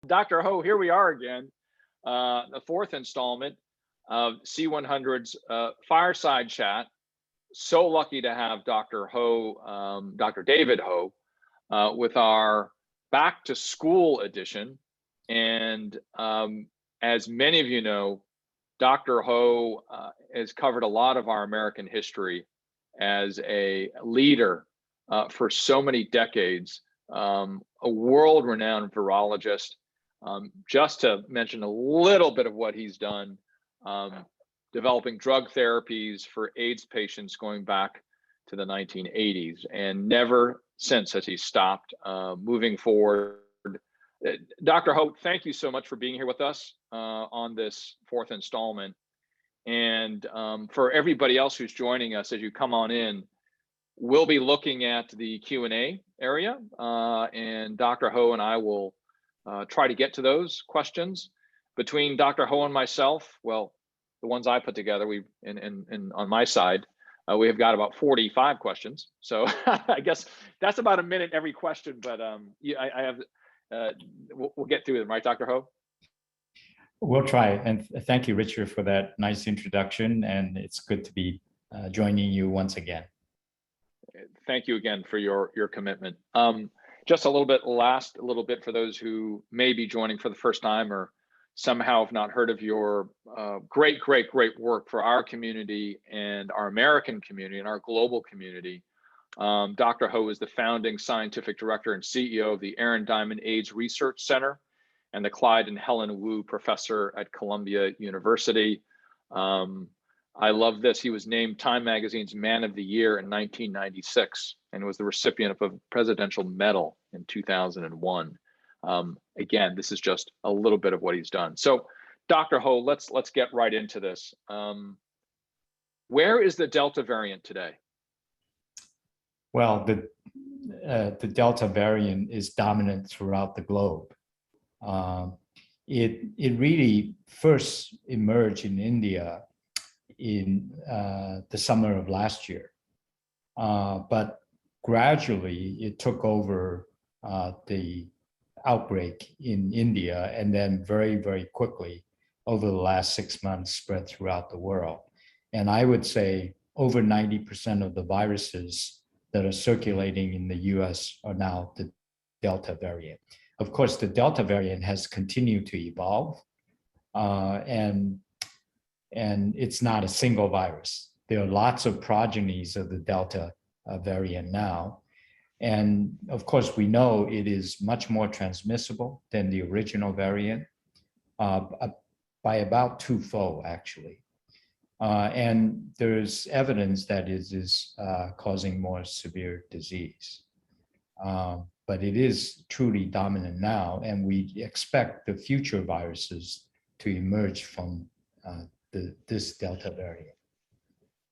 Dr. Ho, here we are again, the fourth installment of C100's Fireside Chat. So lucky to have Dr. Ho, Dr. David Ho, with our back to school edition. And as many of you know, Dr. Ho has covered a lot of our American history as a leader for so many decades, a world-renowned virologist. Just to mention a little bit of what he's done, developing drug therapies for AIDS patients going back to the 1980s, and never since has he stopped moving forward. Dr. Ho, thank you so much for being here with us on this fourth installment. And for everybody else who's joining us, as you come on in, we'll be looking at the Q&A area, and Dr. Ho and I will try to get to those questions. Between Dr. Ho and myself, well, the ones I put together, and on my side, we have got about 45 questions. So I guess that's about a minute every question, but I have, we'll get through them, right, Dr. Ho? We'll try. And thank you, Richard, for that nice introduction. And it's good to be joining you once again. Thank you again for your commitment. Just a little bit for those who may be joining for the first time or somehow have not heard of your great work for our community and our American community and our global community. Dr. Ho is the founding scientific director and CEO of the Aaron Diamond AIDS Research Center and the Clyde and Helen Wu Professor at Columbia University. I love this. He was named Time Magazine's Man of the Year in 1996 and was the recipient of a presidential medal in 2001. Again, this is just a little bit of what he's done. So, Dr. Ho, let's get right into this. Where is the Delta variant today? Well, the Delta variant is dominant throughout the globe. It really first emerged in India in the summer of last year, but gradually it took over the outbreak in India, and then very quickly over the last 6 months spread throughout the world. And I would say over 90% of the viruses that are circulating in the US are now the Delta variant. Of course, the Delta variant has continued to evolve, and it's not a single virus. There are lots of progenies of the Delta variant now. And of course, we know it is much more transmissible than the original variant by about twofold, actually. And there's evidence that it is causing more severe disease. But it is truly dominant now, and we expect the future viruses to emerge from this Delta variant.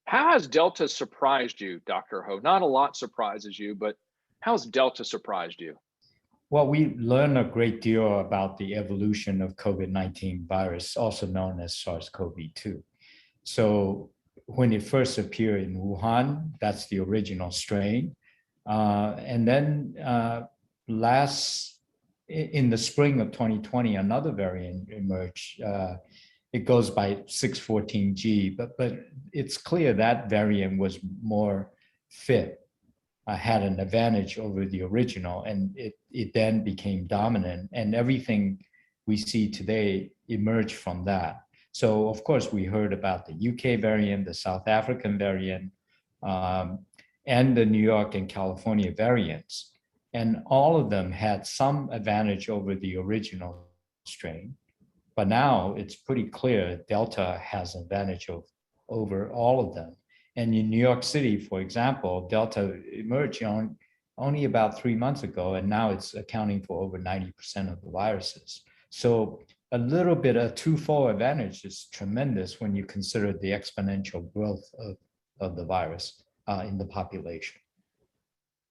How has Delta surprised you, Dr. Ho? Not a lot surprises you, but how's Delta surprised you? Well, we learned a great deal about the evolution of COVID-19 virus, also known as SARS-CoV-2. So when it first appeared in Wuhan, that's the original strain. And then in the spring of 2020, another variant emerged. It goes by 614G, but it's clear that variant was more fit, had an advantage over the original, and it then became dominant, and everything we see today emerged from that. So of course we heard about the UK variant, the South African variant, and the New York and California variants. And all of them had some advantage over the original strain. But now it's pretty clear Delta has an advantage over all of them. And in New York City, for example, Delta emerged only about 3 months ago, and now it's accounting for over 90% of the viruses. So a little bit of twofold advantage is tremendous when you consider the exponential growth of the virus in the population.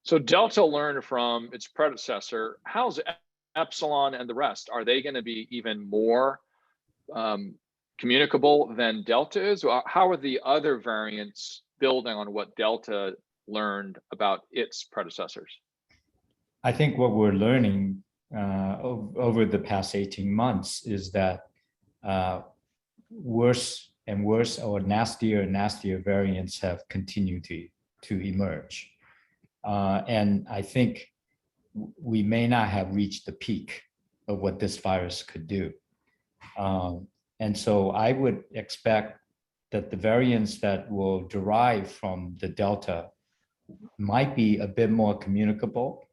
So Delta learned from its predecessor. How's Epsilon and the rest? Are they going to be even more communicable than Delta is? How are the other variants building on what Delta learned about its predecessors? I think what we're learning over the past 18 months is that worse and worse or nastier and nastier variants have continued to emerge. And I think we may not have reached the peak of what this virus could do. And so I would expect that the variants that will derive from the Delta might be a bit more communicable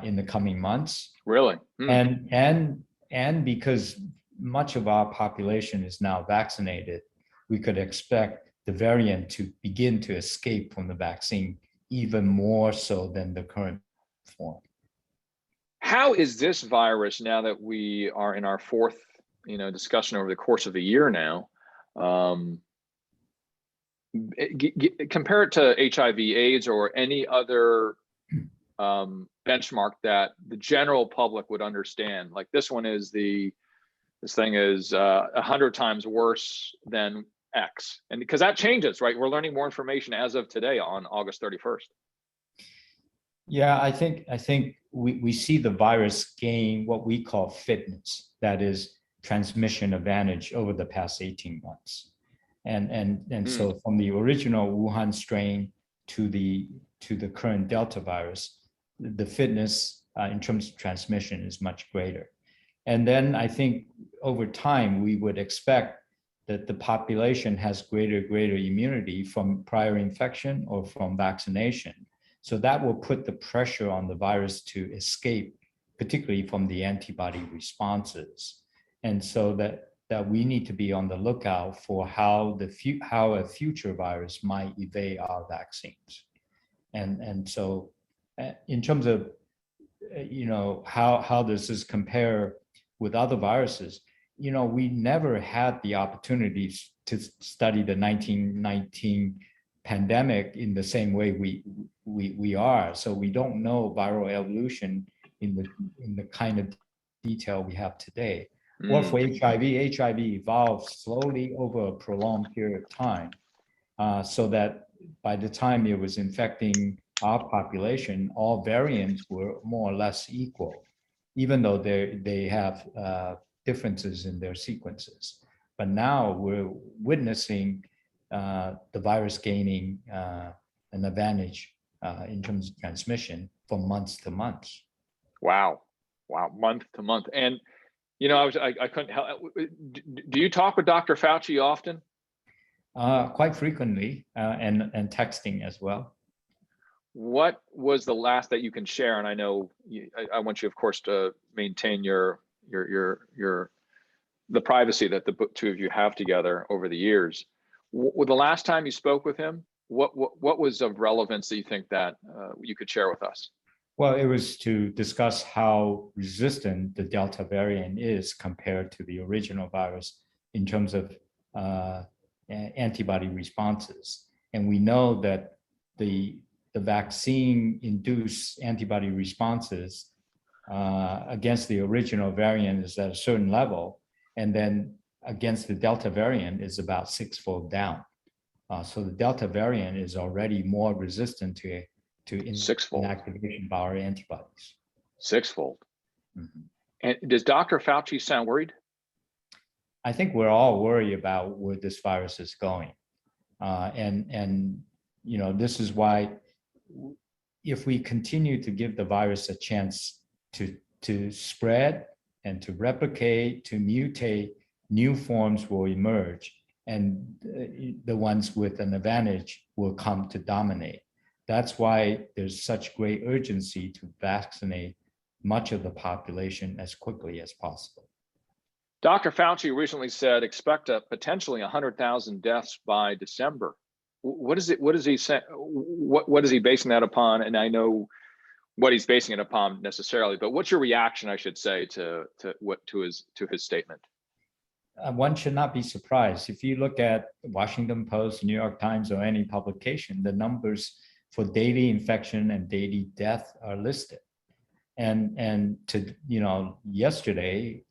in the coming months. Really? And because much of our population is now vaccinated, we could expect the variant to begin to escape from the vaccine even more so than the current form. How is this virus, now that we are in our fourth, discussion over the course of a year now, compare it to HIV/AIDS or any other benchmark that the general public would understand? Like this thing is 100 times worse than X, and because that changes, right? We're learning more information as of today on August 31st. Yeah, I think we see the virus gain what we call fitness, that is transmission advantage over the past 18 months. And so from the original Wuhan strain to the current Delta virus, the fitness in terms of transmission is much greater. And then I think over time, we would expect that the population has greater immunity from prior infection or from vaccination. So that will put the pressure on the virus to escape, particularly from the antibody responses. And so that we need to be on the lookout for how a future virus might evade our vaccines. And so in terms of, how does this compare with other viruses? We never had the opportunities to study the 1919 pandemic in the same way we are. So we don't know viral evolution in the kind of detail we have today. Or for HIV evolved slowly over a prolonged period of time, so that by the time it was infecting our population, all variants were more or less equal, even though they have differences in their sequences. But now we're witnessing the virus gaining an advantage in terms of transmission from months to months. Wow, month to month. And I couldn't help. Do you talk with Dr. Fauci often? Quite frequently, and texting as well. What was the last that you can share? And I know I want you, of course, to maintain the privacy that the two of you have together over the years. The last time you spoke with him, what was of relevance that you think that you could share with us? Well, it was to discuss how resistant the Delta variant is compared to the original virus in terms of antibody responses. And we know that the vaccine-induced antibody responses against the original variant is at a certain level, and then against the Delta variant is about 6-fold down. So the Delta variant is already more resistant to inactivation by our antibodies. 6-fold. Mm-hmm. And does Dr. Fauci sound worried? I think we're all worried about where this virus is going. And this is why if we continue to give the virus a chance to spread and to replicate, to mutate, new forms will emerge, and the ones with an advantage will come to dominate. That's why there's such great urgency to vaccinate much of the population as quickly as possible. Dr. Fauci recently said, expect potentially 100,000 deaths by December. What is he saying? What is he basing that upon? And I know what he's basing it upon necessarily, but what's your reaction, I should say, to his statement? One should not be surprised. If you look at Washington Post, New York Times, or any publication, the numbers for daily infection and daily death are listed. And to yesterday,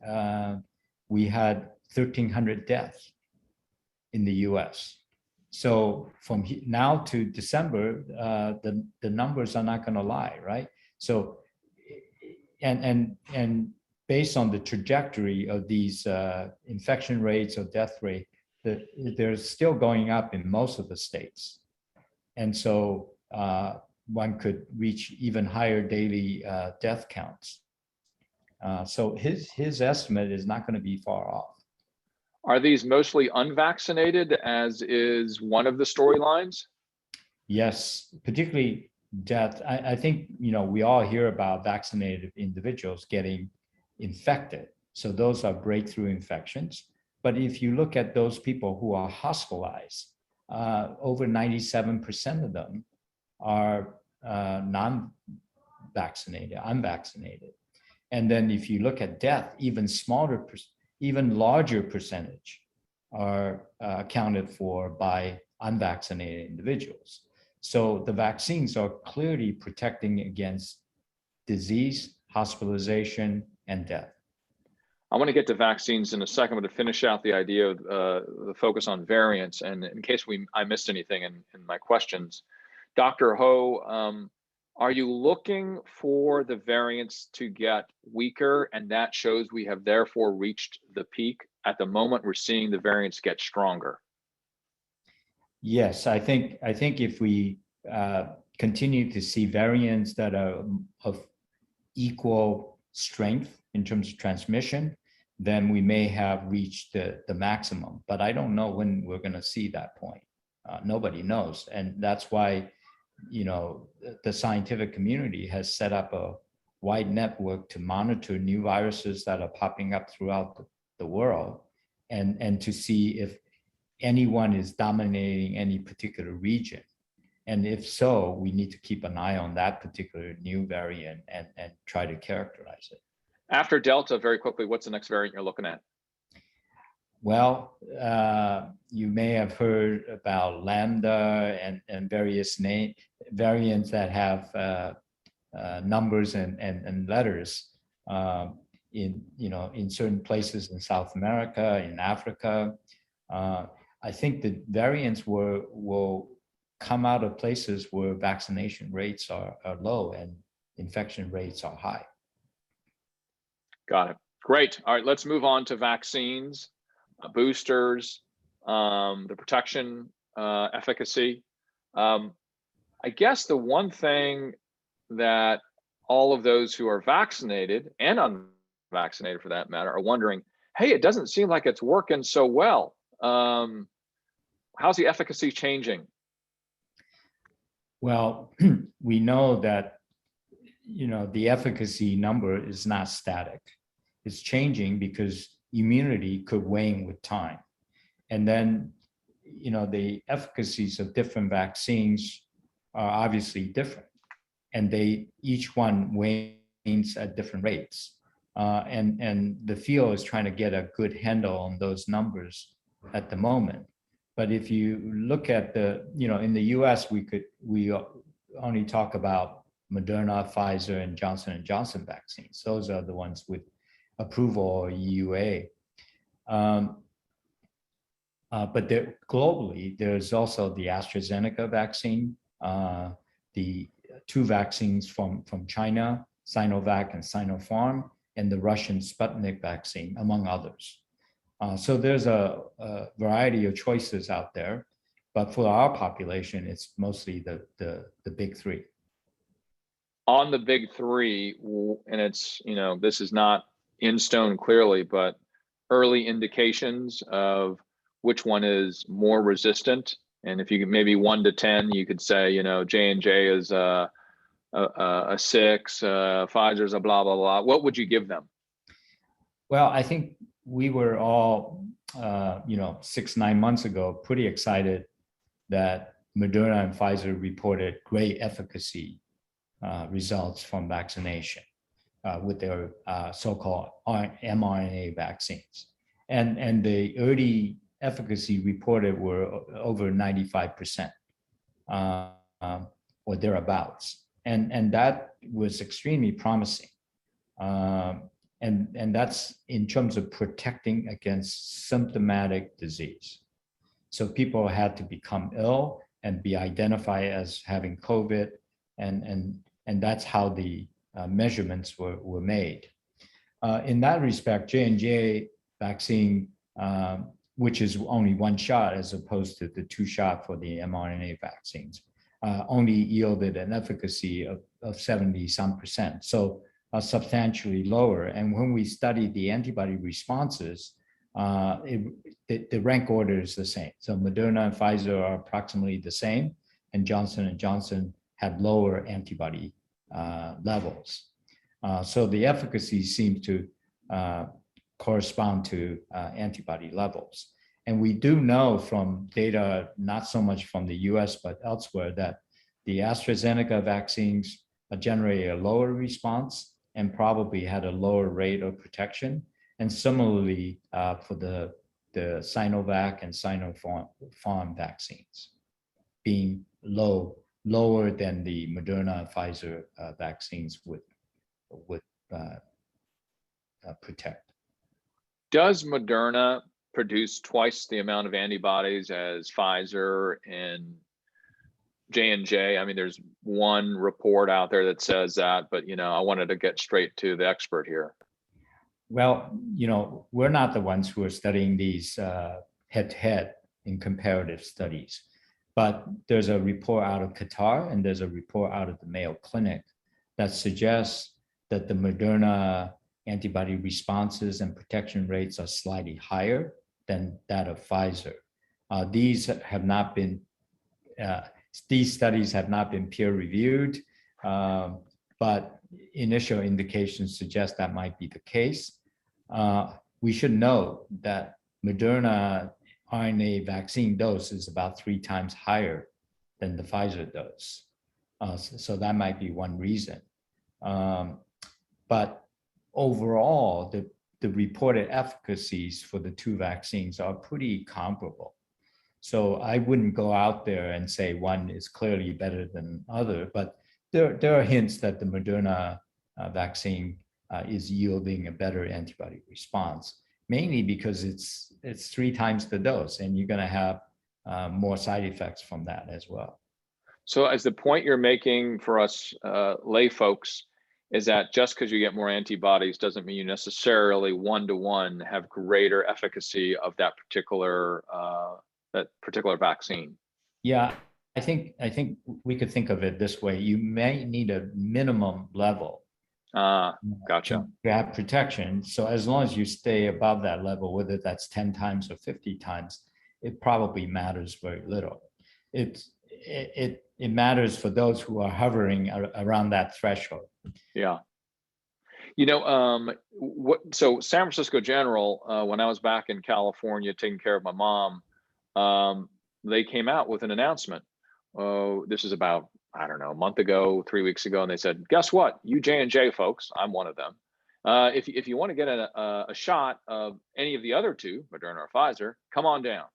we had 1,300 deaths in the US. So from now to December, the numbers are not going to lie, right? So and based on the trajectory of these infection rates or death rate, they're still going up in most of the states. And so one could reach even higher daily death counts. So his estimate is not going to be far off. Are these mostly unvaccinated, as is one of the storylines? Yes, particularly death. I think, we all hear about vaccinated individuals getting infected. So those are breakthrough infections. But if you look at those people who are hospitalized, over 97% of them are non-vaccinated, unvaccinated. And then if you look at death, even larger percentage are accounted for by unvaccinated individuals. So the vaccines are clearly protecting against disease, hospitalization, and death. I want to get to vaccines in a second, but to finish out the idea of the focus on variants, and in case I missed anything in my questions, Dr. Ho, are you looking for the variants to get weaker, and that shows we have therefore reached the peak? At the moment, we're seeing the variants get stronger. Yes, I think if we continue to see variants that are of equal strength in terms of transmission, then we may have reached the maximum. But I don't know when we're going to see that point. Nobody knows, and that's why the scientific community has set up a wide network to monitor new viruses that are popping up throughout the world, and to see if anyone is dominating any particular region. And if so, we need to keep an eye on that particular new variant and try to characterize it. After Delta, very quickly, what's the next variant you're looking at? Well, you may have heard about Lambda and various variants that have numbers and letters in certain places in South America, in Africa. I think the variants will come out of places where vaccination rates are low and infection rates are high. Got it. Great. All right, let's move on to vaccines, boosters, the protection, efficacy. I guess the one thing that all of those who are vaccinated and unvaccinated for that matter are wondering, hey, it doesn't seem like it's working so well. How's the efficacy changing? Well, we know that the efficacy number is not static. It's changing because immunity could wane with time. And then, the efficacies of different vaccines are obviously different, and each one wanes at different rates. And the field is trying to get a good handle on those numbers at the moment. But if you look at in the US, we only talk about Moderna, Pfizer, and Johnson & Johnson vaccines. Those are the ones with approval or EUA. But globally, there's also the AstraZeneca vaccine, the two vaccines from China, Sinovac and Sinopharm, and the Russian Sputnik vaccine, among others. So there's a variety of choices out there, but for our population, it's mostly the big three. On the big three, and it's, this is not in stone clearly, but early indications of which one is more resistant. And if you could maybe 1 to 10, you could say, J&J is a 6, Pfizer's a blah, blah, blah. What would you give them? Well, I think we were all, 6-9 months ago, pretty excited that Moderna and Pfizer reported great efficacy results from vaccination with their so-called mRNA vaccines. And the early efficacy reported were over 95% or thereabouts. And that was extremely promising. And that's in terms of protecting against symptomatic disease. So people had to become ill and be identified as having COVID, and that's how the measurements were made. In that respect, J&J vaccine, which is only one shot as opposed to the 2-shot for the mRNA vaccines, only yielded an efficacy of 70-some%, so substantially lower. And when we studied the antibody responses, the rank order is the same. So Moderna and Pfizer are approximately the same, and Johnson & Johnson had lower antibody levels. So the efficacy seems to correspond to antibody levels. And we do know from data, not so much from the US, but elsewhere, that the AstraZeneca vaccines generate a lower response and probably had a lower rate of protection. And similarly for the Sinovac and Sinopharm vaccines being lower than the Moderna and Pfizer vaccines would protect. Does Moderna produce twice the amount of antibodies as Pfizer and J&J? I mean, there's one report out there that says that, but I wanted to get straight to the expert here. Well, we're not the ones who are studying these head-to-head in comparative studies, but there's a report out of Qatar and there's a report out of the Mayo Clinic that suggests that the Moderna antibody responses and protection rates are slightly higher than that of Pfizer. These studies have not been peer-reviewed, but initial indications suggest that might be the case. We should know that Moderna RNA vaccine dose is about 3 times higher than the Pfizer dose. So that might be one reason. But overall, the reported efficacies for the 2 vaccines are pretty comparable. So I wouldn't go out there and say one is clearly better than other, but there are hints that the Moderna vaccine is yielding a better antibody response, mainly because it's 3 times the dose, and you're going to have more side effects from that as well. So as the point you're making for us lay folks is that just because you get more antibodies doesn't mean you necessarily one-to-one have greater efficacy of that particular vaccine. Yeah, I think we could think of it this way. You may need a minimum level. Gotcha. To have protection. So as long as you stay above that level, whether that's 10 times or 50 times, it probably matters very little. It matters for those who are hovering around that threshold. Yeah. So San Francisco General, when I was back in California taking care of my mom, they came out with an announcement. This is about, I don't know, a month ago, 3 weeks ago, and they said, guess what? You J&J folks, I'm one of them. If you want to get a shot of any of the other 2, Moderna or Pfizer, come on down.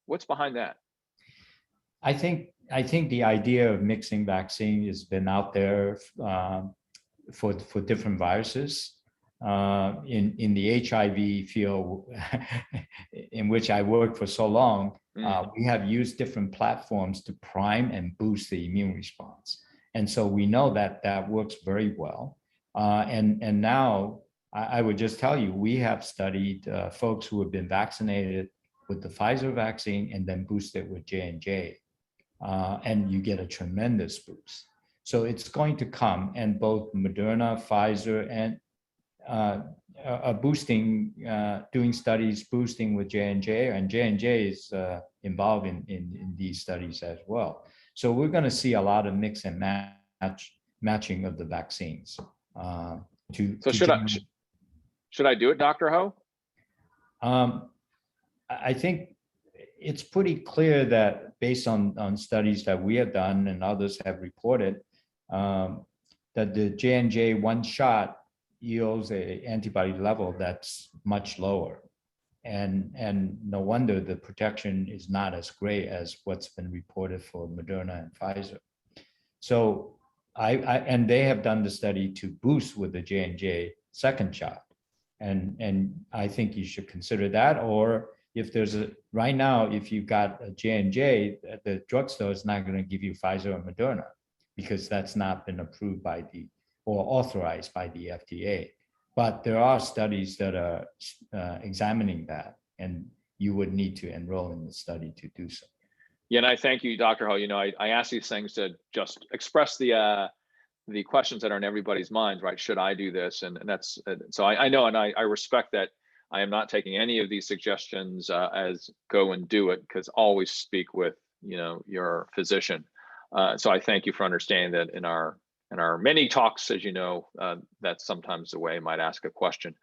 What's behind that? I think the idea of mixing vaccine has been out there for different viruses. In the HIV field, in which I worked for so long, we have used different platforms to prime and boost the immune response. And so we know that works very well. And now I would just tell you, we have studied folks who have been vaccinated with the Pfizer vaccine and then boosted with J&J. And you get a tremendous boost. So it's going to come, and both Moderna, Pfizer, and are boosting, doing studies boosting with J&J, and J&J is involved in these studies as well. So we're going to see a lot of mix and matching of the vaccines. Should I do it, Dr. Ho? I think it's pretty clear that based on studies that we have done and others have reported, that the J&J 1 shot yields an antibody level that's much lower. And no wonder the protection is not as great as what's been reported for Moderna and Pfizer. So and they have done the study to boost with the J&J 2nd shot. And I think you should consider that. Or if there's right now, if you've got a J&J, the drugstore is not going to give you Pfizer or Moderna because that's not been approved by the or authorized by the FDA. But there are studies that are examining that, and you would need to enroll in the study to do so. Yeah, and I thank you, Dr. Ho. I ask these things to just express the questions that are in everybody's minds, right? Should I do this? And that's, so I know, and I respect that. I am not taking any of these suggestions as go and do it, because always speak with, your physician. So I thank you for understanding that in our many talks, as you know, that's sometimes the way I might ask a question.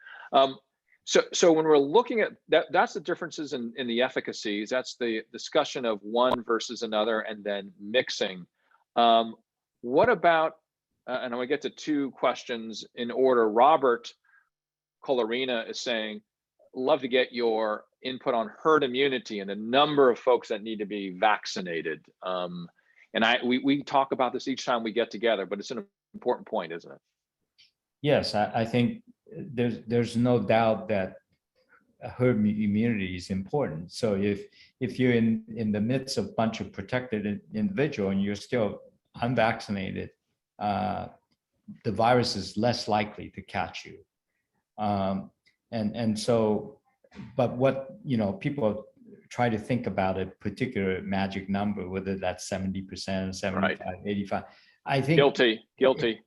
So when we're looking at that, that's the differences in the efficacies. That's the discussion of one versus another, and then mixing. What about, and I'm gonna get to two questions in order. Robert Colorina is saying, love to get your input on herd immunity and the number of folks that need to be vaccinated. And we talk about this each time we get together, but it's an important point, isn't it? Yes, I think there's no doubt that herd immunity is important. So if you're in the midst of a bunch of protected individual and you're still unvaccinated, the virus is less likely to catch you. And so, but what, people try to think about a particular magic number, whether that's 70%, 75, right. 85. I think guilty.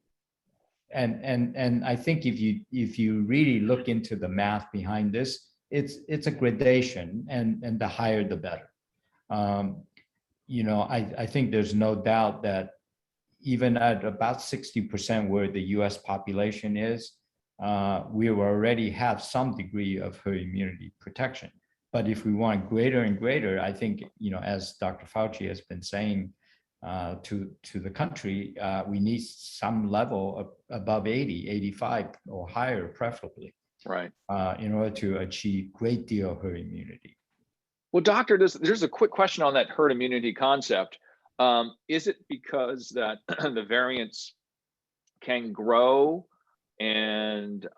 And I think if you really look into the math behind this, it's a gradation, and the higher the better. I think there's no doubt that even at about 60% where the US population is, we already have some degree of herd immunity protection. But if we want greater and greater, I think, as Dr. Fauci has been saying to the country, we need some level of above 80, 85 or higher, preferably, right, in order to achieve great deal of herd immunity. Well, doctor, there's a quick question on that herd immunity concept. Is it because that the variants can grow and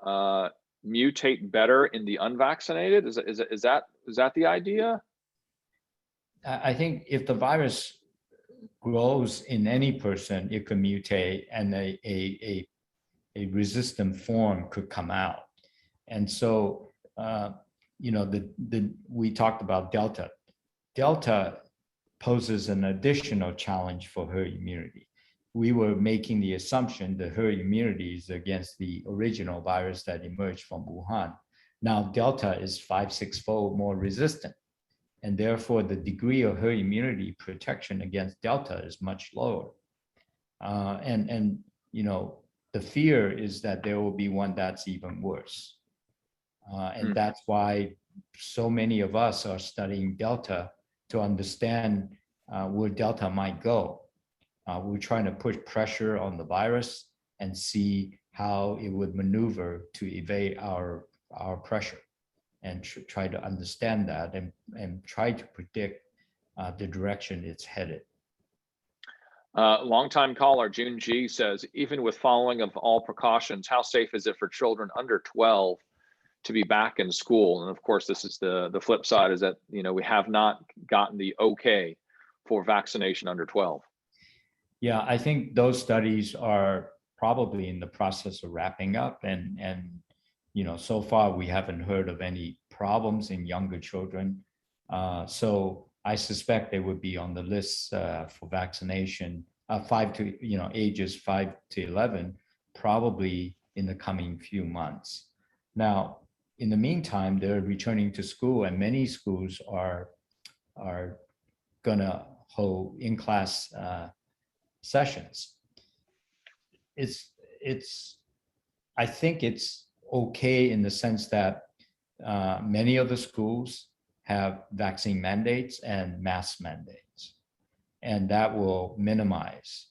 mutate better in the unvaccinated? Is that the idea? I think if the virus grows in any person, it could mutate, and a resistant form could come out. And so, we talked about Delta. Delta poses an additional challenge for herd immunity. We were making the assumption that herd immunity is against the original virus that emerged from Wuhan. Now, Delta is 5-6-fold more resistant, and therefore the degree of herd immunity protection against Delta is much lower. And the fear is that there will be one that's even worse. And that's why so many of us are studying Delta to understand where Delta might go. We're trying to put pressure on the virus and see how it would maneuver to evade our pressure, and try to understand that and try to predict the direction it's headed. Longtime caller June G says, even with following of all precautions, how safe is it for children under 12 to be back in school? And of course, this is the flip side, is that we have not gotten the okay for vaccination under 12. Yeah, I think those studies are probably in the process of wrapping up, and so far we haven't heard of any problems in younger children. So I suspect they would be on the list for vaccination, ages 5 to 11, probably in the coming few months. Now, in the meantime, they're returning to school, and many schools are gonna hold in-class sessions. I think it's okay in the sense that many of the schools have vaccine mandates and mask mandates, and that will minimize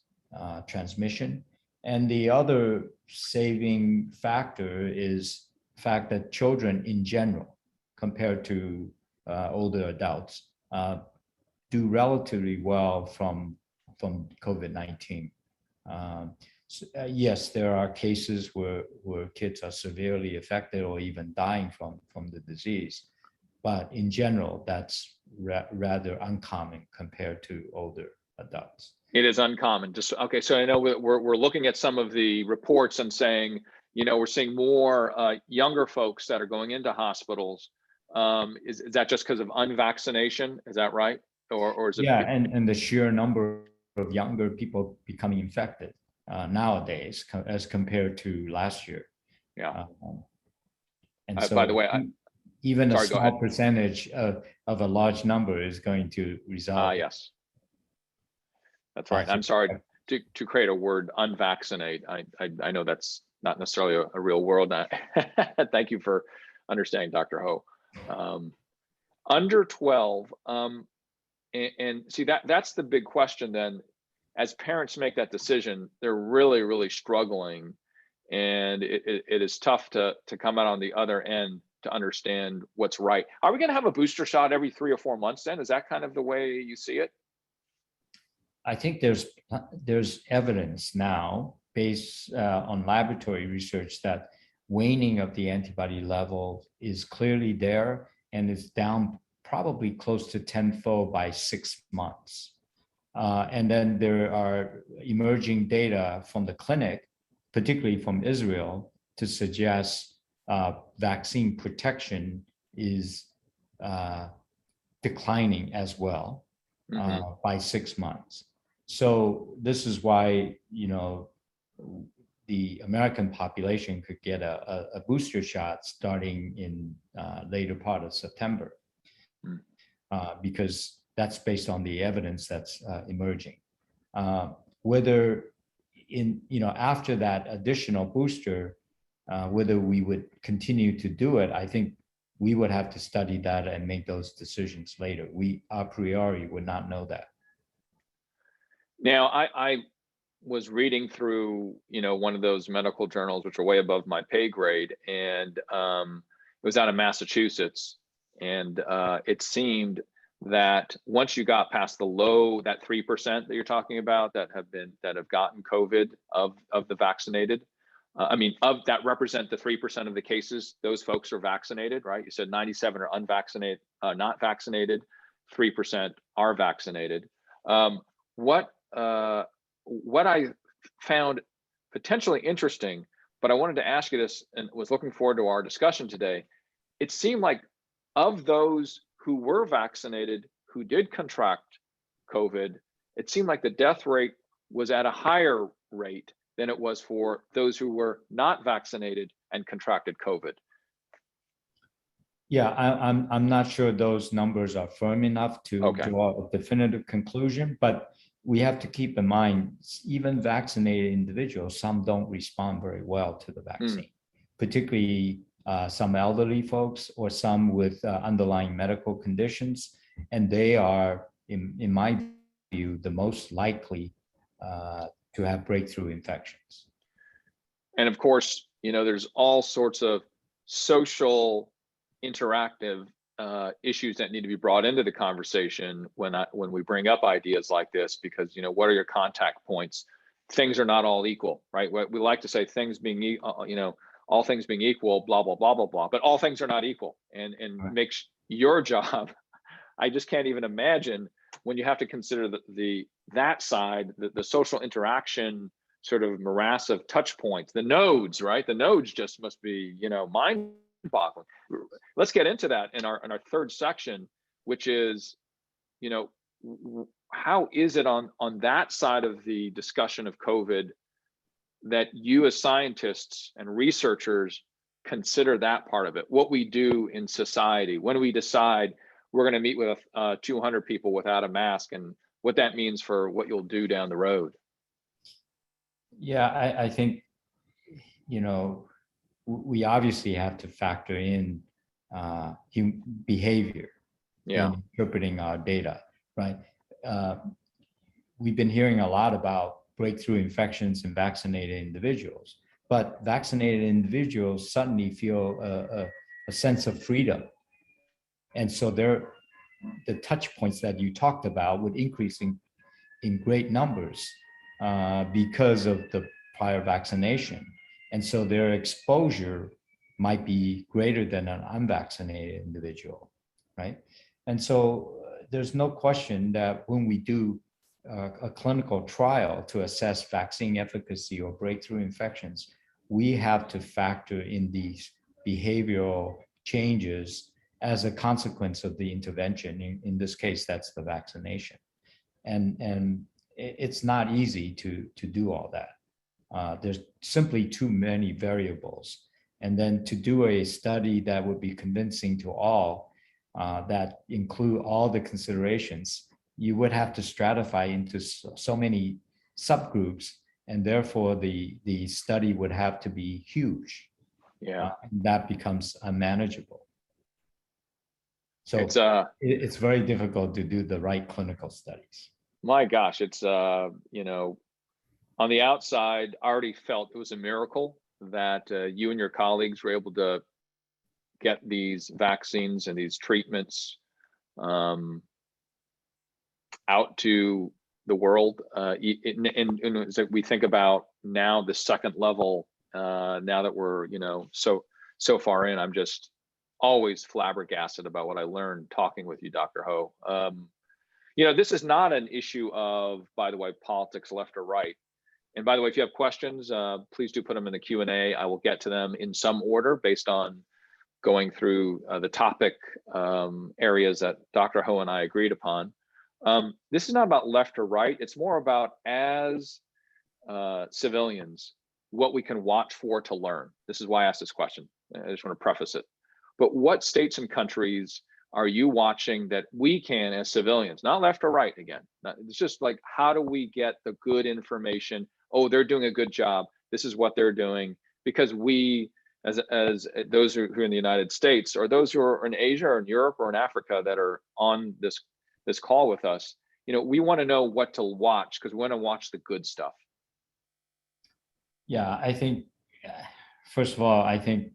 transmission. And the other saving factor is the fact that children in general, compared to older adults, do relatively well from COVID-19. Yes, there are cases where kids are severely affected or even dying from the disease, but in general, that's rather uncommon compared to older adults. It is uncommon. Just okay. So I know we're looking at some of the reports and saying, we're seeing more younger folks that are going into hospitals. Is that just because of unvaccination? Is that right? Or is it? Yeah, and the sheer number of younger people becoming infected nowadays as compared to last year. Yeah. And so, by the way, even sorry, a small percentage of a large number is going to result. Yes. That's right. I'm sorry to create a word unvaccinate. I know that's not necessarily a real word. Thank you for understanding, Dr. Ho. Under 12, and see that's the big question then. As parents make that decision, they're really, really struggling, and it is tough to come out on the other end to understand what's right. Are we going to have a booster shot every 3 or 4 months then? Is that kind of the way you see it? I think there's evidence now based on laboratory research that waning of the antibody level is clearly there and is down probably close to tenfold by 6 months. And then there are emerging data from the clinic, particularly from Israel, to suggest vaccine protection is declining as well by 6 months. So this is why, the American population could get a booster shot starting in later part of September, because that's based on the evidence that's emerging. Whether after that additional booster, whether we would continue to do it, I think we would have to study that and make those decisions later. We a priori would not know that. Now, I was reading through, one of those medical journals, which are way above my pay grade, and it was out of Massachusetts, and it seemed that once you got past the low, that 3% that you're talking about that have gotten COVID of the vaccinated, of that represent the 3% of the cases, those folks are vaccinated, right? You said 97 are unvaccinated, not vaccinated, 3% are vaccinated. What I found potentially interesting, but I wanted to ask you this and was looking forward to our discussion today. It seemed like of those who were vaccinated, who did contract COVID, it seemed like the death rate was at a higher rate than it was for those who were not vaccinated and contracted COVID. Yeah, I'm not sure those numbers are firm enough to draw a definitive conclusion, but we have to keep in mind, even vaccinated individuals, some don't respond very well to the vaccine, particularly some elderly folks or some with underlying medical conditions. And they are, in my view, the most likely to have breakthrough infections. And of course, there's all sorts of social interactive issues that need to be brought into the conversation when we bring up ideas like this, because what are your contact points? Things are not all equal, right? We like to say things being all things being equal, blah blah blah blah blah, but all things are not equal, and right. Makes your job. I just can't even imagine when you have to consider that side, the social interaction sort of morass of touch points, the nodes, right? The nodes just must be mind-boggling. Let's get into that in our third section, which is, how is it on that side of the discussion of COVID that you as scientists and researchers consider that part of it, what we do in society when we decide we're going to meet with 200 people without a mask, and what that means for what you'll do down the road? Yeah, I think, we obviously have to factor in human behavior in interpreting our data, right? We've been hearing a lot about breakthrough infections in vaccinated individuals, but vaccinated individuals suddenly feel a sense of freedom. And so the touch points that you talked about would increase in great numbers because of the prior vaccination. And so their exposure might be greater than an unvaccinated individual, right? And so there's no question that when we do a clinical trial to assess vaccine efficacy or breakthrough infections, we have to factor in these behavioral changes as a consequence of the intervention. In this case, that's the vaccination. And it's not easy to do all that. There's simply too many variables. And then to do a study that would be convincing to all, that include all the considerations, you would have to stratify into so many subgroups, and therefore the study would have to be huge. Yeah. And that becomes unmanageable. So it's very difficult to do the right clinical studies. My gosh, it's on the outside, I already felt it was a miracle that you and your colleagues were able to get these vaccines and these treatments out to the world. And as we think about now the second level, now that we're so far in, I'm just always flabbergasted about what I learned talking with you, Dr. Ho. This is not an issue of, by the way, politics left or right. And by the way, if you have questions, please do put them in the Q&A. I will get to them in some order based on going through the topic areas that Dr. Ho and I agreed upon. This is not about left or right. It's more about, as civilians, what we can watch for to learn. This is why I asked this question. I just want to preface it. But what states and countries are you watching that we can, as civilians, not left or right again? It's just like, how do we get the good information? Oh, they're doing a good job. This is what they're doing. Because we, as those who are in the United States, or those who are in Asia or in Europe or in Africa that are on this call with us, we want to know what to watch, because we want to watch the good stuff. Yeah, I think, first of all, I think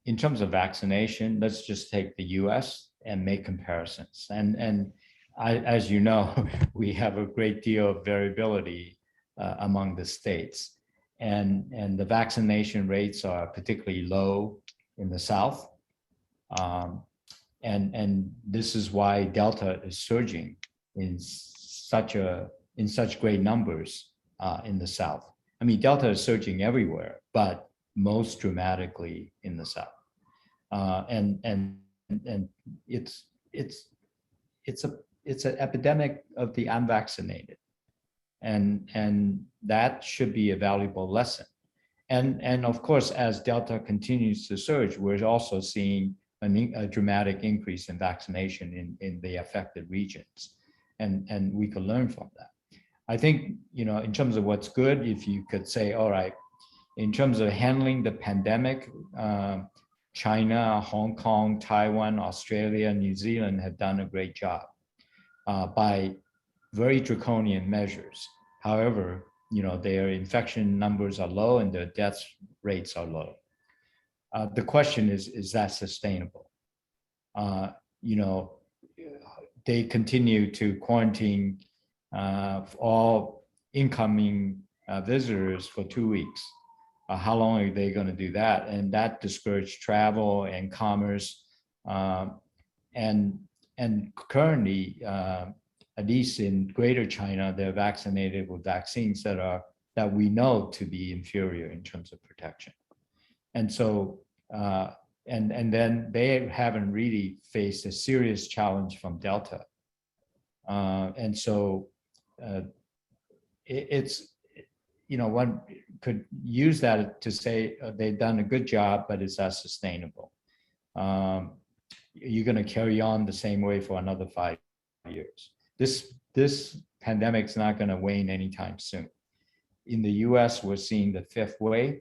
in terms of vaccination, let's just take the US and make comparisons. And as you know, we have a great deal of variability among the states. And the vaccination rates are particularly low in the South. And this is why Delta is surging in such great numbers in the South. I mean, Delta is surging everywhere, but most dramatically in the South. And it's an epidemic of the unvaccinated, and that should be a valuable lesson. And of course, as Delta continues to surge, we're also seeing a dramatic increase in vaccination in the affected regions, and we could learn from that. I think, in terms of what's good, if you could say, all right, in terms of handling the pandemic, China, Hong Kong, Taiwan, Australia, New Zealand have done a great job by very draconian measures. However, their infection numbers are low and their death rates are low. The question is that sustainable? They continue to quarantine all incoming visitors for 2 weeks. How long are they going to do that? And that discouraged travel and commerce. And currently, at least in Greater China, they're vaccinated with vaccines that we know to be inferior in terms of protection. And so, and then they haven't really faced a serious challenge from Delta. And so it's, one could use that to say they've done a good job, but is that sustainable? You're going to carry on the same way for another 5 years. This pandemic's not going to wane anytime soon. In the US, we're seeing the 5th wave.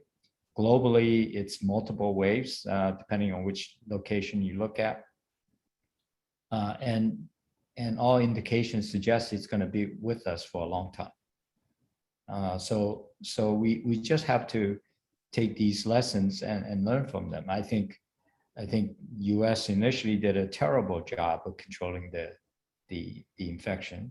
Globally, it's multiple waves, depending on which location you look at. And all indications suggest it's going to be with us for a long time. So we just have to take these lessons and learn from them. I think US initially did a terrible job of controlling the infection,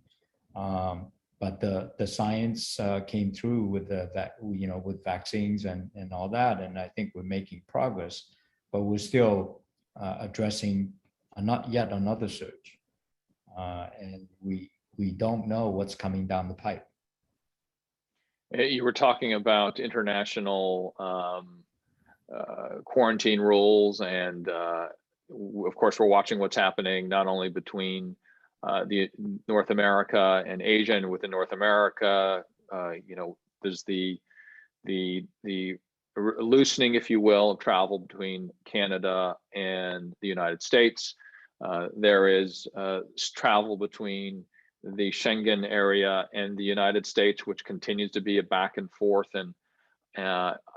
but the science came through with with vaccines and all that, and I think we're making progress, but we're still addressing not yet another surge, and we we don't know what's coming down the pipe. You were talking about international quarantine rules, and of course, we're watching what's happening not only between the North America and Asia, and within North America, there's the loosening, if you will, of travel between Canada and the United States. There is travel between the Schengen area and the United States, which continues to be a back and forth. And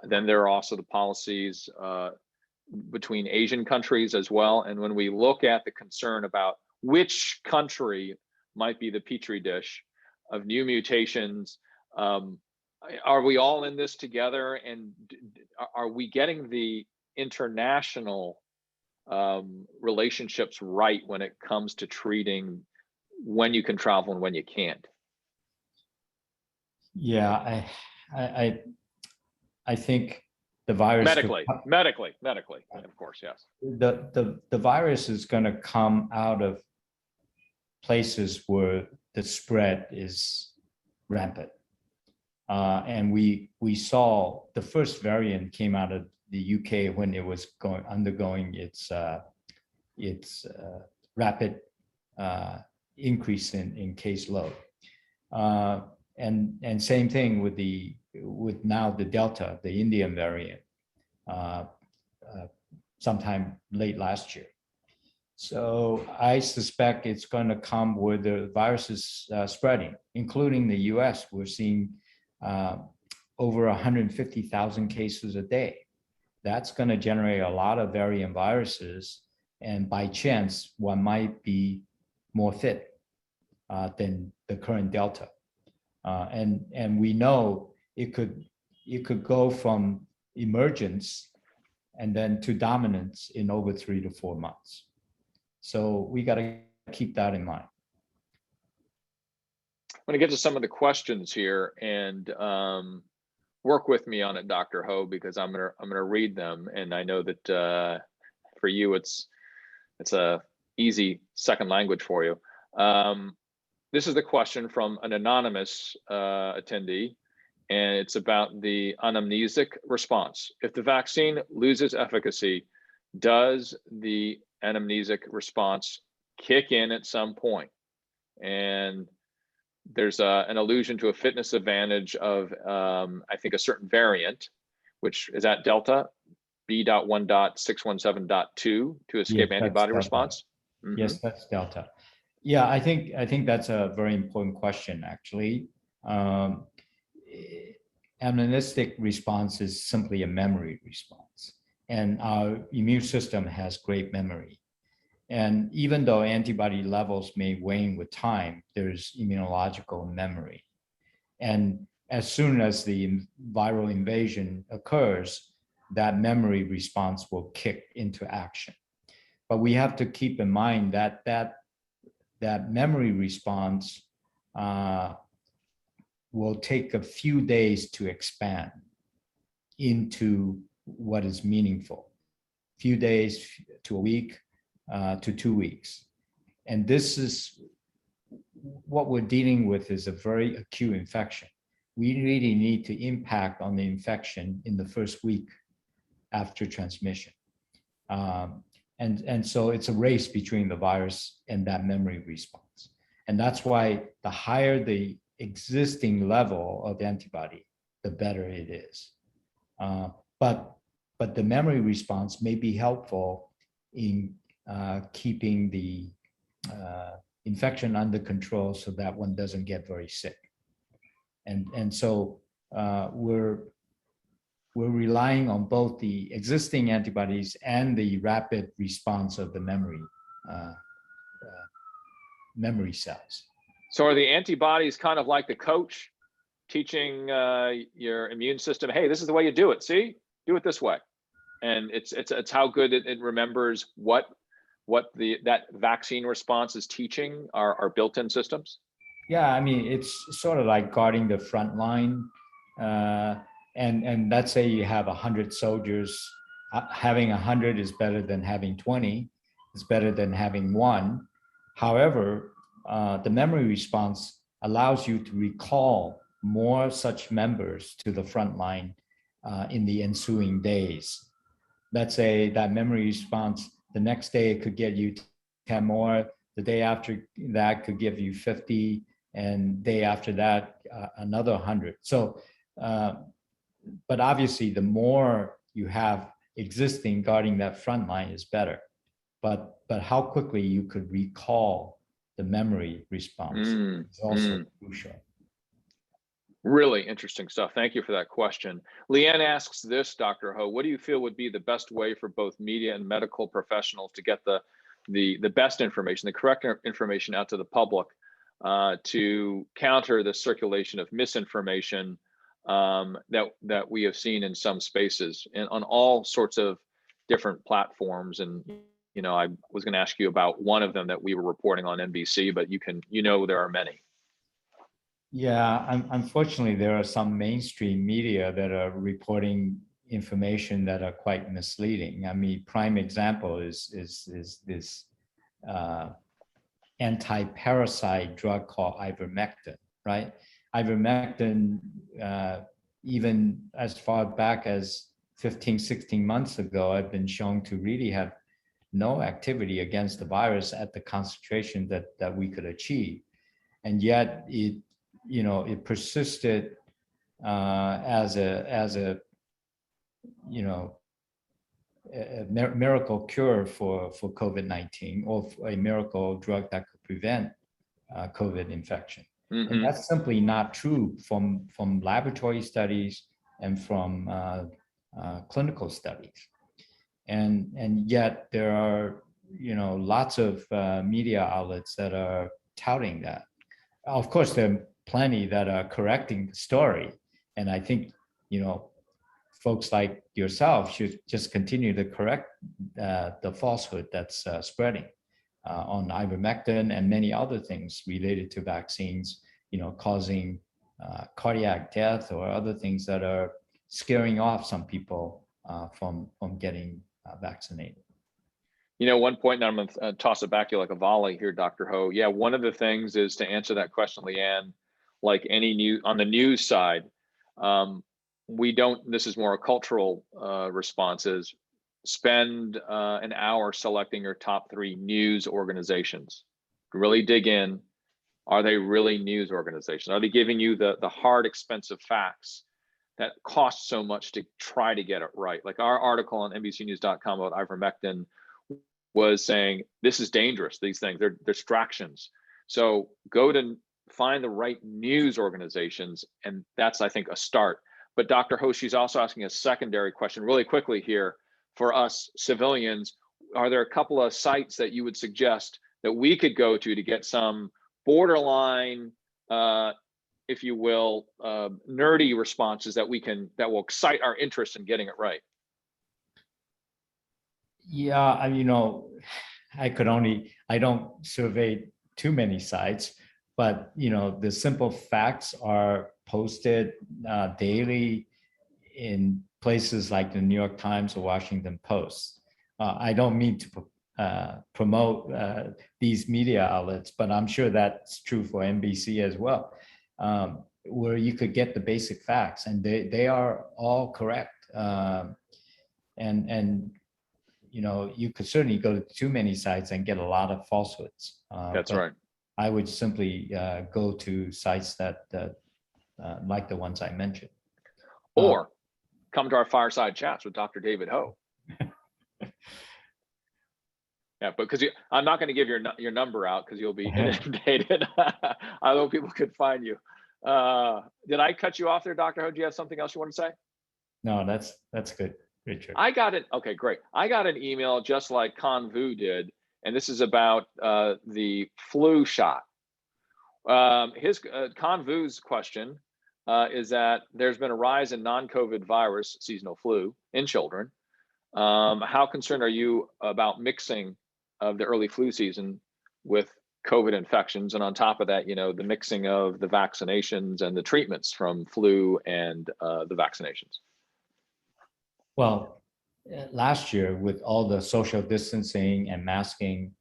then there are also the policies between Asian countries as well. And when we look at the concern about which country might be the petri dish of new mutations, are we all in this together? And are we getting the international relationships right when it comes to treating when you can travel and when you can't? Yeah, I think the virus medically, of course, yes. The virus is going to come out of places where the spread is rampant. And we saw the first variant came out of the UK when it was undergoing its rapid increase in caseload, and same thing with now the Delta, the Indian variant, sometime late last year. So I suspect it's going to come where the virus is spreading, including the US. We're seeing over 150,000 cases a day. That's going to generate a lot of variant viruses, and by chance, one might be more fit than the current Delta. And we know it could go from emergence and then to dominance in over 3 to 4 months. So we got to keep that in mind. I'm going to get to some of the questions here, and work with me on it, Dr. Ho, because I'm gonna read them, and I know that for you it's a easy second language for you. This is the question from an anonymous attendee, and it's about the anamnesic response. If the vaccine loses efficacy, does the anamnesic response kick in at some point? And there's an allusion to a fitness advantage of, I think, a certain variant, which is at Delta, B.1.617.2 to escape antibody response. Mm-hmm. Yes, that's Delta. Yeah, I think that's a very important question, actually. Amnestic response is simply a memory response, and our immune system has great memory. And even though antibody levels may wane with time, there's immunological memory. And as soon as the viral invasion occurs, that memory response will kick into action. But we have to keep in mind that that memory response will take a few days to expand into what is meaningful. Few days to a week, to 2 weeks. And this is what we're dealing with, is a very acute infection. We really need to impact on the infection in the first week after transmission. And so it's a race between the virus and that memory response. And that's why the higher the existing level of antibody, the better it is. But the memory response may be helpful in keeping the infection under control so that one doesn't get very sick. And so we're relying on both the existing antibodies and the rapid response of the memory cells. So are the antibodies kind of like the coach teaching your immune system, hey, this is the way you do it, see? Do it this way. And it's how good it remembers what that vaccine response is teaching our built-in systems? Yeah, I mean, it's sort of like guarding the front line. And let's say you have 100 soldiers. Having 100 is better than having 20. It's better than having 1. However, the memory response allows you to recall more such members to the front line in the ensuing days. Let's say that memory response, the next day it could get you 10 more, the day after that could give you 50, and day after that, another 100. So, but obviously the more you have existing guarding that front line is better. But how quickly you could recall the memory response is also crucial. Really interesting stuff. Thank you for that question. Leanne asks this, Dr. Ho, what do you feel would be the best way for both media and medical professionals to get the best information, the correct information out to the public to counter the circulation of misinformation that we have seen in some spaces and on all sorts of different platforms? And I was going to ask you about one of them that we were reporting on NBC, but there are many. Yeah, unfortunately, there are some mainstream media that are reporting information that are quite misleading. I mean, prime example is this anti-parasite drug called ivermectin, right? Ivermectin, even as far back as 15, 16 months ago, had been shown to really have no activity against the virus at the concentration that we could achieve. And yet it persisted as a miracle cure for COVID-19, or a miracle drug that could prevent COVID infection. Mm-hmm. And that's simply not true from laboratory studies and from clinical studies. And yet there are lots of media outlets that are touting that. Of course, there are plenty that are correcting the story, and I think folks like yourself should just continue to correct the falsehood that's spreading on ivermectin and many other things related to vaccines, causing cardiac death or other things that are scaring off some people from getting vaccinated. One point, and I'm going to toss it back to you like a volley here, Dr. Ho. Yeah, one of the things is to answer that question, Leanne, like any on the news side, this is more a cultural responses, spend an hour selecting your top 3 news organizations. Really dig in. Are they really news organizations? Are they giving you the hard, expensive facts that cost so much to try to get it right? Like our article on NBCnews.com about ivermectin was saying, this is dangerous, these things, they're distractions. So go to find the right news organizations, and that's, I think, a start. But Dr. Ho, she's also asking a secondary question really quickly here for us civilians. Are there a couple of sites that you would suggest that we could go to get some borderline, if you will, nerdy responses that will excite our interest in getting it right? Yeah, I don't survey too many sites, but the simple facts are posted daily in places like the New York Times or Washington Post. I don't mean to promote these media outlets, but I'm sure that's true for NBC as well, where you could get the basic facts, and they are all correct. And you could certainly go to too many sites and get a lot of falsehoods. That's right. I would simply go to sites that like the ones I mentioned. Or come to our fireside chats with Dr. Ho. Yeah, because I'm not going to give your number out because you'll be inundated. Although people could find you. Did I cut you off there, Dr. Ho? Do you have something else you want to say? No, that's good, Richard. I got it. Okay, great. I got an email just like Convu did, and this is about the flu shot. His Convu's question is that there's been a rise in non-COVID virus, seasonal flu, in children. How concerned are you about mixing of the early flu season with COVID infections? And on top of that, the mixing of the vaccinations and the treatments from flu and the vaccinations. Well, last year with all the social distancing and masking,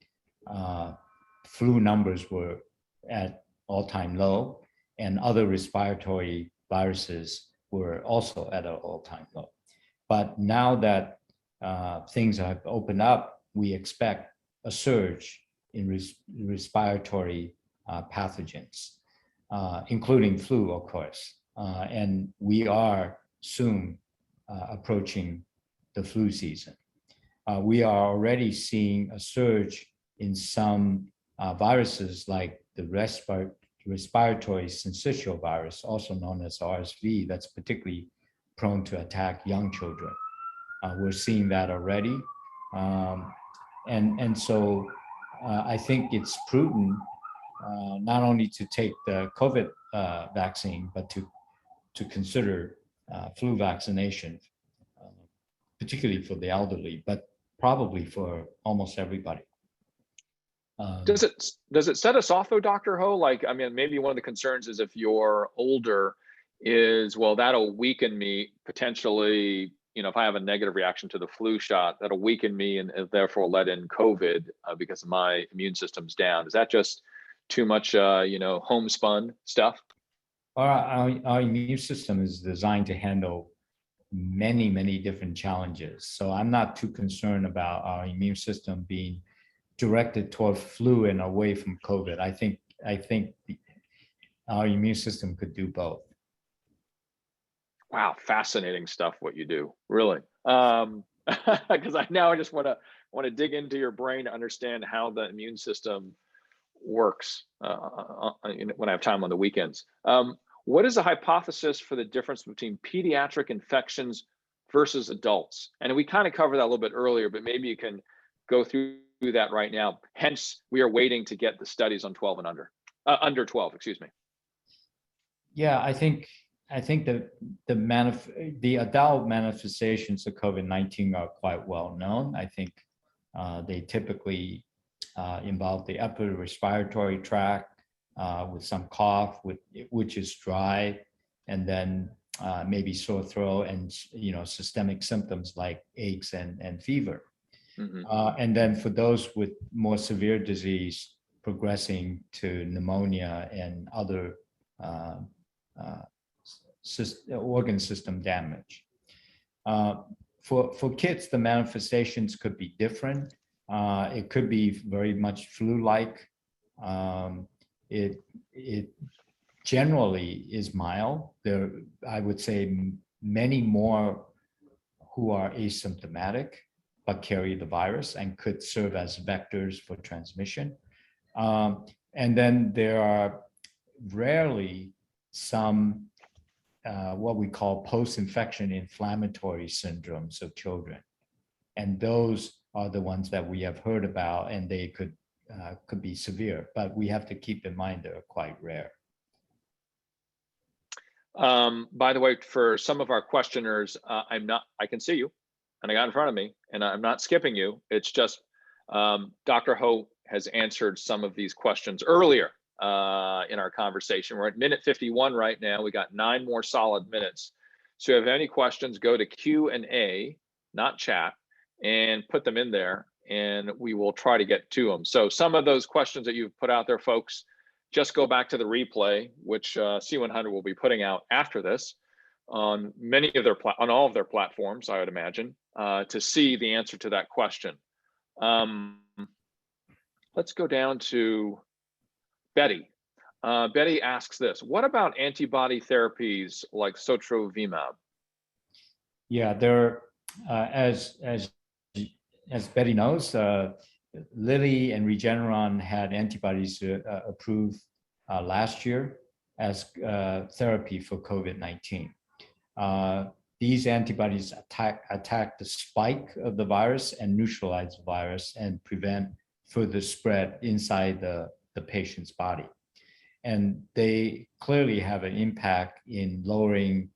flu numbers were at all-time low, and other respiratory viruses were also at an all-time low. But now that things have opened up, we expect a surge in respiratory pathogens, including flu, of course. And we are soon approaching the flu season. We are already seeing a surge in some viruses like the respiratory syncytial virus, also known as RSV, that's particularly prone to attack young children. We're seeing that already. And so I think it's prudent not only to take the COVID vaccine, but to consider flu vaccination, particularly for the elderly, but probably for almost everybody. Does it set us off though, Dr. Ho? Like, I mean, maybe one of the concerns is if you're older is, well, that'll weaken me potentially, you know, if I have a negative reaction to the flu shot, that'll weaken me and therefore let in COVID because my immune system's down. Is that just too much, you know, homespun stuff? Our immune system is designed to handle many, many different challenges. So I'm not too concerned about our immune system being directed toward flu and away from COVID. I think our immune system could do both. Wow, fascinating stuff what you do, really. Because I just want to dig into your brain to understand how the immune system works when I have time on the weekends. What is the hypothesis for the difference between pediatric infections versus adults? And we kind of covered that a little bit earlier, but maybe you can go through that right now. Hence, we are waiting to get the studies on 12 and under 12, excuse me. Yeah, I think the adult manifestations of COVID-19 are quite well known. I think they typically involve the upper respiratory tract with some cough, which is dry, and then maybe sore throat and systemic symptoms like aches and fever. Mm-hmm. And then for those with more severe disease, progressing to pneumonia and other organ system damage. For kids, the manifestations could be different. It could be very much flu-like. It generally is mild. There, I would say, many more who are asymptomatic but carry the virus and could serve as vectors for transmission. And then there are rarely some what we call post-infection inflammatory syndromes of children. And those are the ones that we have heard about, and they could be severe, but we have to keep in mind they're quite rare. By the way, for some of our questioners, I can see you and I got in front of me and I'm not skipping you. It's just Dr. Ho has answered some of these questions earlier in our conversation. We're at minute 51 right now. We got 9 more solid minutes. So if you have any questions, go to Q&A, not chat, and put them in there and we will try to get to them. So some of those questions that you've put out there, folks, just go back to the replay, which C100 will be putting out after this on many of their on all of their platforms, I would imagine, to see the answer to that question. Let's go down to Betty. Betty asks this: what about antibody therapies like sotrovimab? Yeah, there, as Betty knows, Lilly and Regeneron had antibodies approved last year as therapy for COVID-19. These antibodies attack the spike of the virus and neutralize the virus and prevent further spread inside the patient's body. And they clearly have an impact in lowering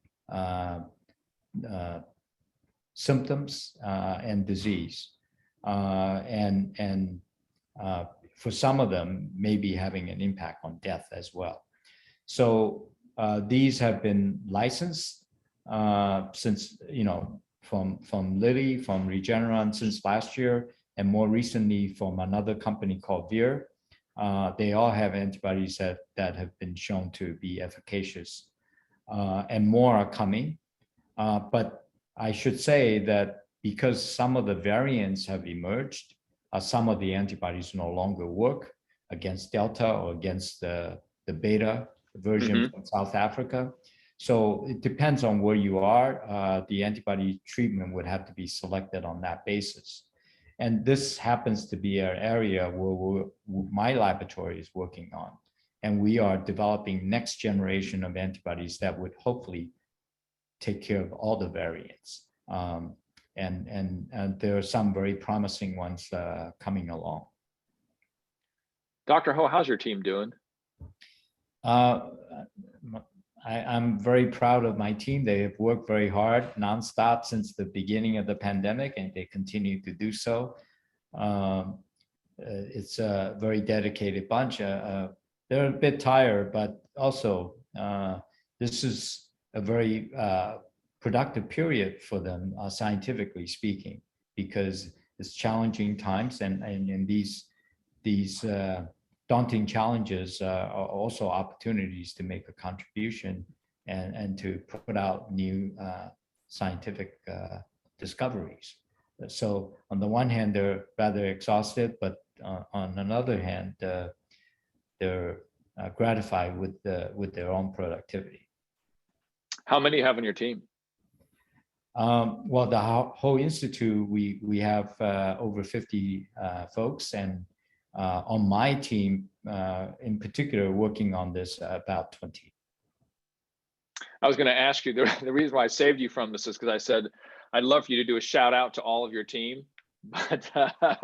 symptoms and disease. And for some of them, maybe having an impact on death as well. So these have been licensed since, from Lilly, from Regeneron since last year, and more recently from another company called Vir. They all have antibodies that have been shown to be efficacious, and more are coming. But I should say that because some of the variants have emerged, some of the antibodies no longer work against Delta or against the Beta version from South Africa. So it depends on where you are. The antibody treatment would have to be selected on that basis. And this happens to be an area where my laboratory is working on. And we are developing next generation of antibodies that would hopefully take care of all the variants. And there are some very promising ones coming along. Dr. Ho, how's your team doing? I'm very proud of my team. They have worked very hard nonstop since the beginning of the pandemic, and they continue to do so. It's a very dedicated bunch. They're a bit tired, but also this is a very productive period for them, scientifically speaking, because it's challenging times, and these daunting challenges are also opportunities to make a contribution and to put out new scientific discoveries. So on the one hand, they're rather exhausted, but on another hand, they're gratified with their own productivity. How many you have on your team? Well, the whole institute, we have over 50 folks, and on my team, in particular, working on this, about 20. I was going to ask you, the reason why I saved you from this is because I said, I'd love for you to do a shout out to all of your team, but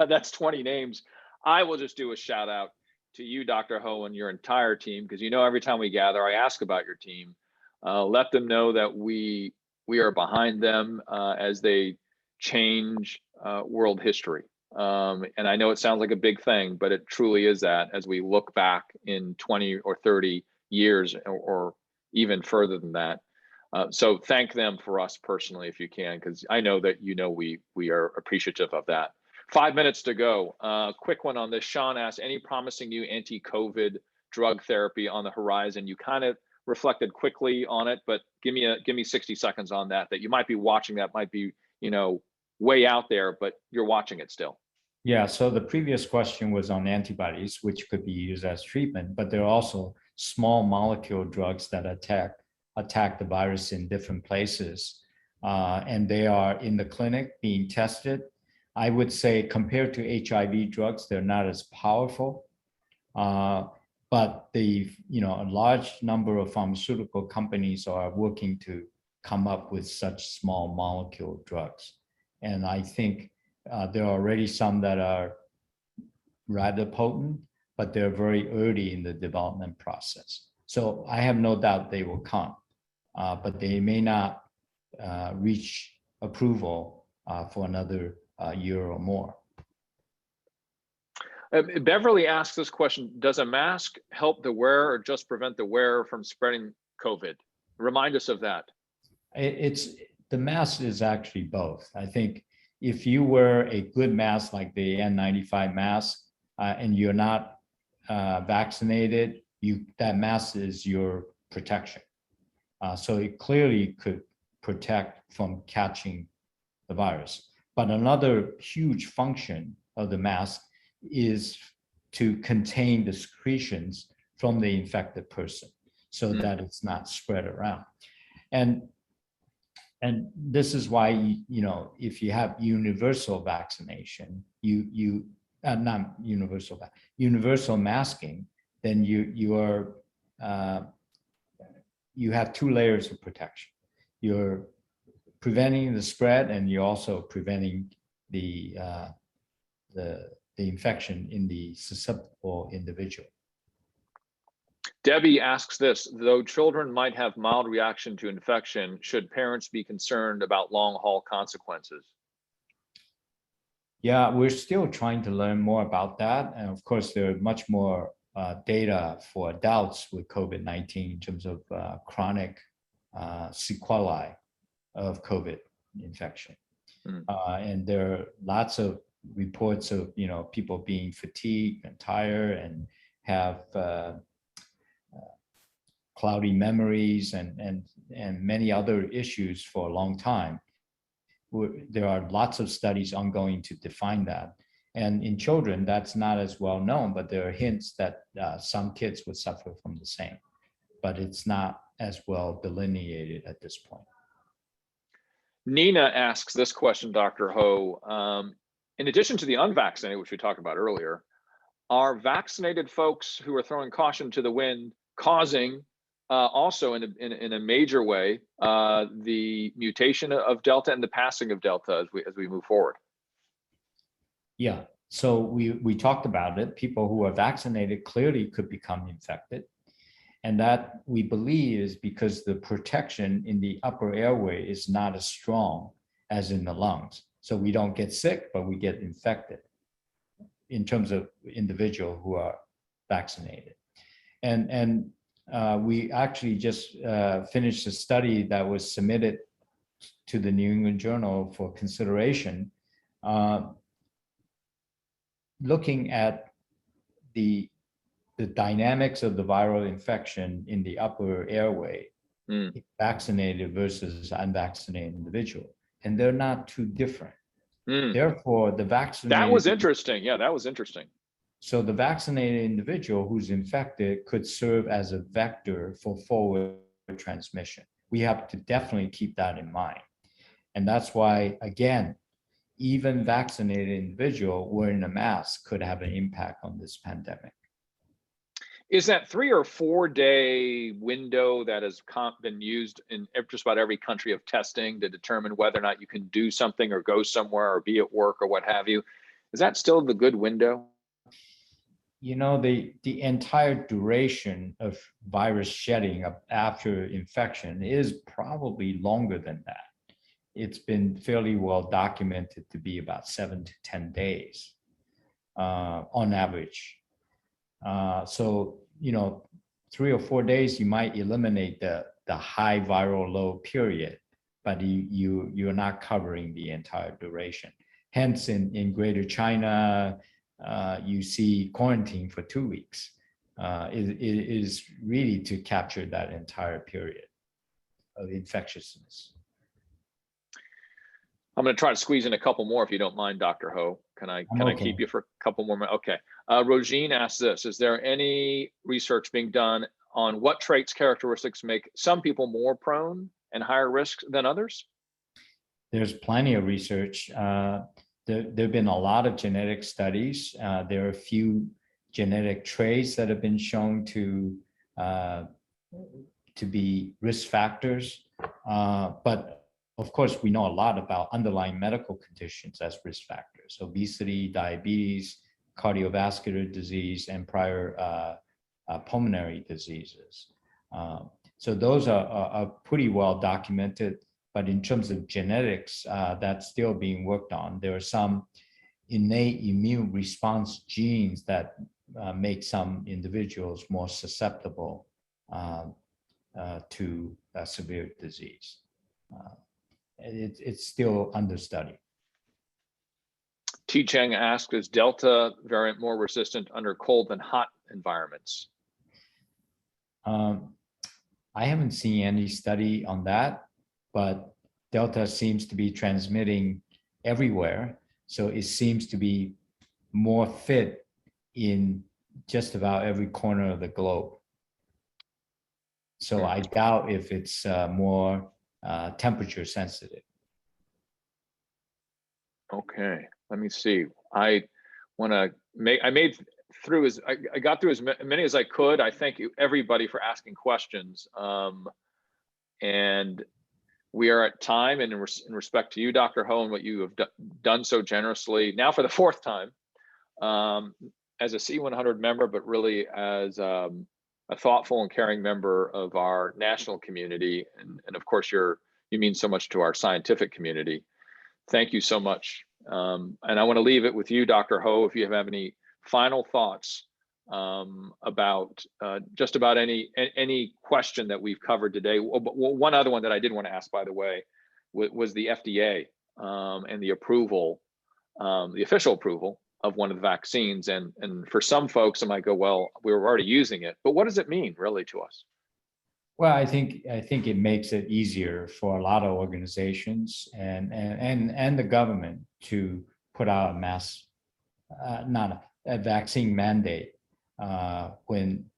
that's 20 names. I will just do a shout out to you, Dr. Ho, and your entire team, because every time we gather, I ask about your team. Let them know that we are behind them as they change world history. And I know it sounds like a big thing, but it truly is that as we look back in 20 or 30 years or even further than that. So thank them for us personally, if you can, because I know that we are appreciative of that. 5 minutes to go. Quick one on this. Sean asked, any promising new anti-COVID drug therapy on the horizon? You kind of reflected quickly on it, but give me 60 seconds on that you might be watching, that might be, way out there, but you're watching it still. Yeah, so the previous question was on antibodies, which could be used as treatment, but there are also small molecule drugs that attack the virus in different places. And they are in the clinic being tested. I would say compared to HIV drugs, they're not as powerful. But a large number of pharmaceutical companies are working to come up with such small molecule drugs. And I think there are already some that are rather potent, but they're very early in the development process. So I have no doubt they will come, but they may not reach approval for another year or more. Beverly asks this question, does a mask help the wearer or just prevent the wearer from spreading COVID? Remind us of that. The mask is actually both. I think if you wear a good mask like the N95 mask and you're not vaccinated, that mask is your protection. So it clearly could protect from catching the virus. But another huge function of the mask is to contain the secretions from the infected person so that it's not spread around. And this is why, if you have universal vaccination, not universal masking, then you have two layers of protection. You're preventing the spread, and you're also preventing the infection in the susceptible individual. Debbie asks this, though children might have mild reaction to infection, should parents be concerned about long-haul consequences? Yeah, we're still trying to learn more about that. And of course, there are much more data for adults with COVID-19 in terms of chronic sequelae of COVID infection. And there are lots of reports of people being fatigued and tired have cloudy memories and many other issues for a long time. There are lots of studies ongoing to define that. And in children, that's not as well known, but there are hints that some kids would suffer from the same, but it's not as well delineated at this point. Nina asks this question, Dr. Ho. In addition to the unvaccinated, which we talked about earlier, are vaccinated folks who are throwing caution to the wind causing also in a major way the mutation of Delta and the passing of Delta as we move forward? Yeah, so we talked about it. People who are vaccinated clearly could become infected. And that we believe is because the protection in the upper airway is not as strong as in the lungs. So we don't get sick, but we get infected in terms of individuals who are vaccinated. And we actually just finished a study that was submitted to the New England Journal for consideration, looking at the dynamics of the viral infection in the upper airway, vaccinated versus unvaccinated individual. And they're not too different. Therefore, the vaccinated— That was interesting. Yeah, that was interesting. So the vaccinated individual who's infected could serve as a vector for forward transmission. We have to definitely keep that in mind. And that's why, again, even vaccinated individual wearing a mask could have an impact on this pandemic. Is that 3 or 4 day window that has been used in just about every country of testing to determine whether or not you can do something or go somewhere or be at work or what have you? Is that still the good window? You know, the entire duration of virus shedding after infection is probably longer than that. It's been fairly well documented to be about 7 to 10 days on average. So, you know, 3 or 4 days, you might eliminate the high viral load period, but you're not covering the entire duration. Hence, in Greater China, you see quarantine for 2 weeks. It is really to capture that entire period of infectiousness. I'm going to try to squeeze in a couple more if you don't mind, Dr. Ho. Can I keep you for a couple more minutes? Okay. Rogine asks this: is there any research being done on what traits, characteristics make some people more prone and higher risk than others? There's plenty of research. There have been a lot of genetic studies. There are a few genetic traits that have been shown to be risk factors, but of course, we know a lot about underlying medical conditions as risk factors: obesity, diabetes, cardiovascular disease, and prior pulmonary diseases. So those are pretty well documented, but in terms of genetics, that's still being worked on. There are some innate immune response genes that make some individuals more susceptible to severe disease. It's still under study. T. Cheng asks, is Delta variant more resistant under cold than hot environments? I haven't seen any study on that, but Delta seems to be transmitting everywhere. So it seems to be more fit in just about every corner of the globe. So I doubt if it's more temperature sensitive. Okay, let me see. I got through as many as I could. I thank you everybody for asking questions. And we are at time, and in respect to you, Dr. Ho, and what you have done so generously now for the 4th time, as a C100 member, but really as a thoughtful and caring member of our national community, and of course you mean so much to our scientific community. Thank you so much. And I want to leave it with you, Dr. Ho, if you have any final thoughts about just about any question that we've covered today. One other one that I did want to ask, by the way, was the FDA and the approval, the official approval of one of the vaccines. And for some folks, I might go, well, we were already using it, but what does it mean really to us? Well, I think it makes it easier for a lot of organizations and the government to put out a vaccine mandate when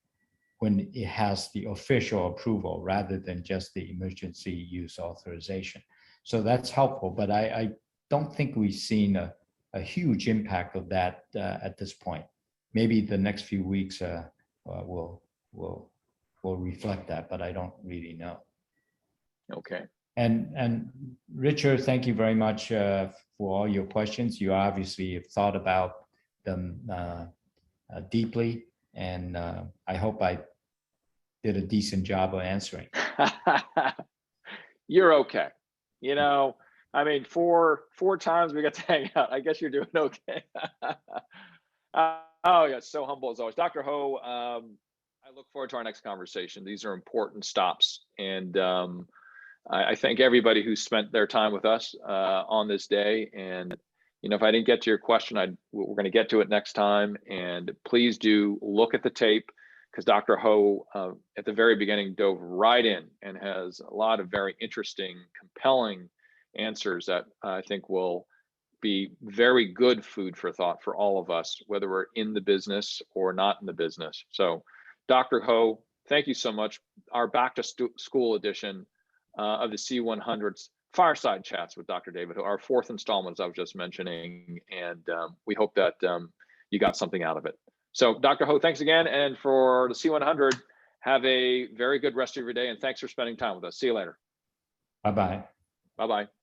it has the official approval rather than just the emergency use authorization. So that's helpful, but I don't think we've seen a huge impact of that at this point. Maybe the next few weeks will reflect that, but I don't really know. Okay. And Richard, thank you very much for all your questions. You obviously have thought about them deeply, and I hope I did a decent job of answering. You're okay. You know, I mean, four times we got to hang out. I guess you're doing okay. Oh yeah, so humble as always. Dr. Ho, I look forward to our next conversation. These are important stops. And I thank everybody who spent their time with us on this day. And, you know, if I didn't get to your question, we're going to get to it next time. And please do look at the tape, because Dr. Ho at the very beginning dove right in and has a lot of very interesting, compelling answers that I think will be very good food for thought for all of us, whether we're in the business or not in the business. So Dr. Ho, thank you so much. Our back to school edition of the C100's Fireside Chats with Dr. David Ho, our fourth installment, as I was just mentioning, and we hope that you got something out of it. So Dr. Ho, thanks again. And for the C100, have a very good rest of your day, and thanks for spending time with us. See you later. Bye-bye. Bye-bye.